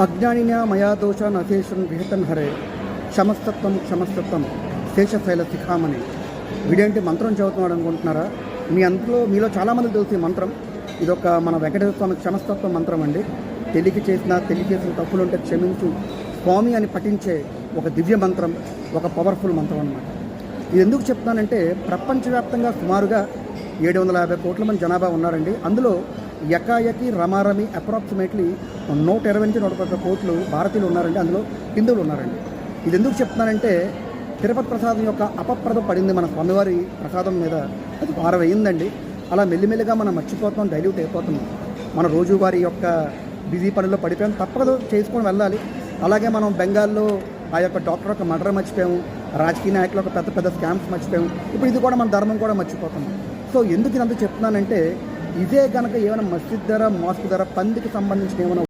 అజ్ఞానిన్యా మయా దోష నశేషం విహితం హరే క్షమస్తత్వం క్షమస్తత్వం శేషశైల శిఖామణి. వీడేంటి మంత్రం చదువుతున్నాడు అనుకుంటున్నారా? మీలో చాలామందికి తెలుసు ఈ మంత్రం. ఇదొక మన వెంకటేశ్వర స్వామి క్షమస్తత్వం మంత్రం అండి. తెలియచేసిన తప్పులుంటే క్షమించు స్వామి అని పఠించే ఒక దివ్య మంత్రం, ఒక పవర్ఫుల్ మంత్రం అన్నమాట. ఇది ఎందుకు చెప్తున్నానంటే ప్రపంచవ్యాప్తంగా సుమారుగా 750 కోట్ల మంది జనాభా ఉన్నారండి. అందులో ఎకాయకి రమారమి అప్రాక్సిమేట్లీ 120-130 కోట్లు భారతీయులు ఉన్నారండి. అందులో హిందువులు ఉన్నారండి. ఇది ఎందుకు చెప్తున్నానంటే తిరుపతి ప్రసాదం యొక్క అపప్రదం పడింది మన స్వామివారి ప్రసాదం మీద. అది భారమైందండి. అలా మెల్లిమెల్లిగా మనం మర్చిపోతాం, డైల్యూట్ అయిపోతున్నాం. మన రోజువారి యొక్క బిజీ పనుల్లో పడిపోయాం, తప్పదు చేసుకొని వెళ్ళాలి. అలాగే మనం బెంగాల్లో ఆ యొక్క డాక్టర్ యొక్క మర్డర్ మర్చిపోయాము, రాజకీయ నాయకుల యొక్క పెద్ద పెద్ద స్కామ్స్ మర్చిపోయాము. ఇప్పుడు ఇది కూడా మన ధర్మం కూడా మర్చిపోతున్నాం. సో ఎందుకు ఇదంతా చెప్తున్నానంటే ఇదే కనుక ఏమైనా మస్జిద్ ధర, మాస్క్ ధర, పందికి సంబంధించిన ఏమైనా